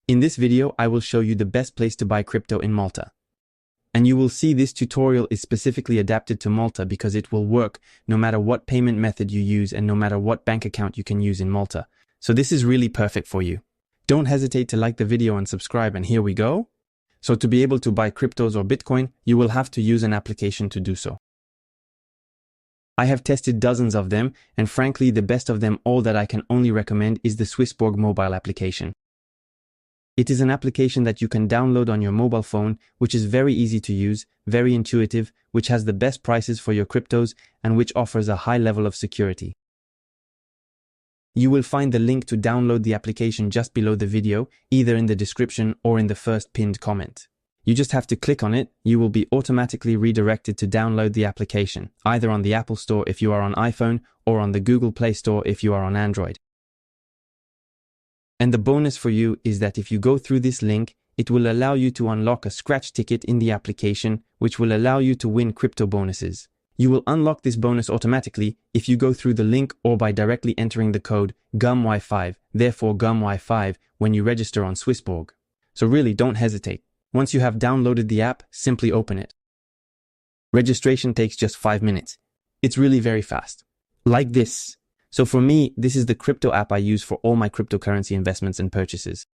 In this video, I will show you the best place to buy crypto in Malta. And you will see this tutorial is specifically adapted to Malta because it will work no matter what payment method you use and no matter what bank account you can use in Malta. So this is really perfect for you. Don't hesitate to like the video and subscribe, and here we go. So to be able to buy cryptos or Bitcoin, you will have to use an application to do so. I have tested dozens of them, and frankly, the best of them all that I can only recommend is the Swissborg mobile application. It is an application that you can download on your mobile phone, which is very easy to use, very intuitive, which has the best prices for your cryptos, and which offers a high level of security. You will find the link to download the application just below the video, either in the description or in the first pinned comment. You just have to click on it. You will be automatically redirected to download the application, either on the Apple Store if you are on iPhone or on the Google Play Store if you are on Android. And the bonus for you is that if you go through this link, it will allow you to unlock a scratch ticket in the application, which will allow you to win crypto bonuses. You will unlock this bonus automatically if you go through the link or by directly entering the code GUMY5, therefore GUMY5, when you register on Swissborg. So really, don't hesitate. Once you have downloaded the app, simply open it. Registration takes just 5 minutes. It's really very fast. Like this. So for me, this is the crypto app I use for all my cryptocurrency investments and purchases.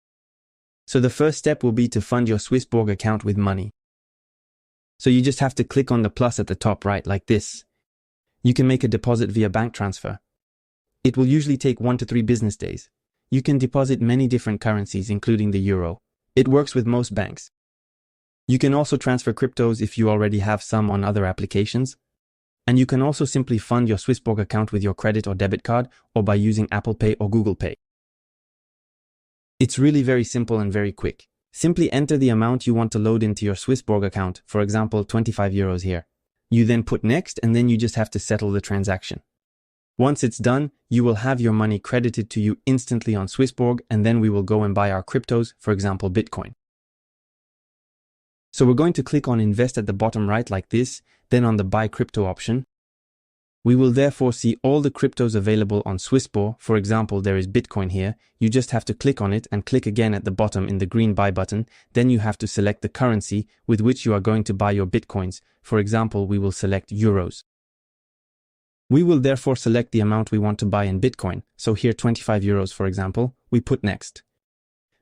So the first step will be to fund your Swissborg account with money. So you just have to click on the plus at the top right like this. You can make a deposit via bank transfer. It will usually take 1 to 3 business days. You can deposit many different currencies, including the euro. It works with most banks. You can also transfer cryptos if you already have some on other applications. And you can also simply fund your Swissborg account with your credit or debit card or by using Apple Pay or Google Pay. It's really very simple and very quick. Simply enter the amount you want to load into your Swissborg account, for example, 25 euros here. You then put next, and then you just have to settle the transaction. Once it's done, you will have your money credited to you instantly on Swissborg, and then we will go and buy our cryptos, for example, Bitcoin. So we're going to click on Invest at the bottom right like this, then on the Buy Crypto option. We will therefore see all the cryptos available on Swissborg. For example, there is Bitcoin here. You just have to click on it and click again at the bottom in the green Buy button. Then you have to select the currency with which you are going to buy your Bitcoins. For example, we will select euros. We will therefore select the amount we want to buy in Bitcoin. So here 25 euros, for example, we put next.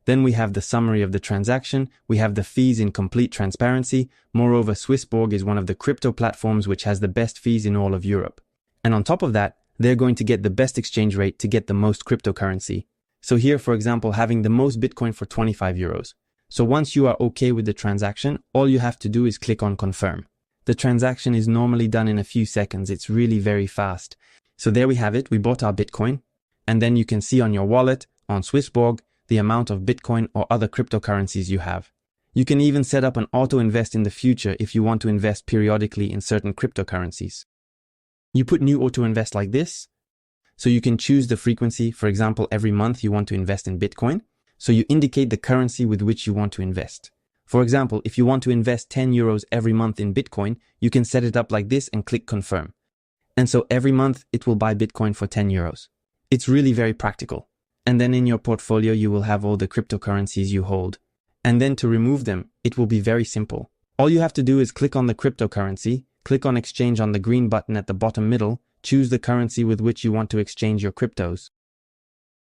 Then we have the summary of the transaction, we have the fees in complete transparency. Moreover, Swissborg is one of the crypto platforms which has the best fees in all of Europe. And on top of that, they're going to get the best exchange rate to get the most cryptocurrency. So here, for example, having the most Bitcoin for 25 euros. So once you are okay with the transaction, all you have to do is click on confirm. The transaction is normally done in a few seconds. It's really very fast. So there we have it. We bought our Bitcoin. And then you can see on your wallet, on Swissborg, the amount of Bitcoin or other cryptocurrencies you have. You can even set up an auto invest in the future if you want to invest periodically in certain cryptocurrencies. You put new auto invest like this. So you can choose the frequency. For example, every month you want to invest in Bitcoin. So you indicate the currency with which you want to invest. For example, if you want to invest 10 euros every month in Bitcoin, you can set it up like this and click confirm. And so every month it will buy Bitcoin for 10 euros. It's really very practical. And then in your portfolio, you will have all the cryptocurrencies you hold. And then to remove them, it will be very simple. All you have to do is click on the cryptocurrency, click on exchange on the green button at the bottom middle, choose the currency with which you want to exchange your cryptos.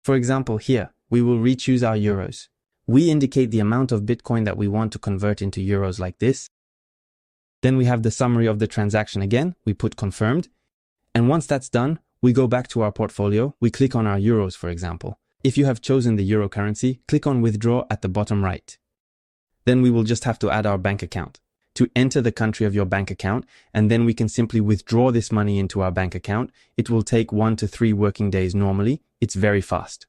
For example, here, we will re-choose our euros. We indicate the amount of Bitcoin that we want to convert into euros like this. Then we have the summary of the transaction again. We put confirmed. And once that's done, we go back to our portfolio. We click on our euros, for example. If you have chosen the euro currency, click on withdraw at the bottom right. Then we will just have to add our bank account. To enter the country of your bank account, and then we can simply withdraw this money into our bank account. It will take 1 to 3 working days normally. It's very fast.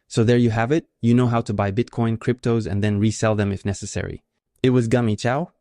So there you have it. You know how to buy Bitcoin, cryptos, and then resell them if necessary. It was Gummy. Ciao.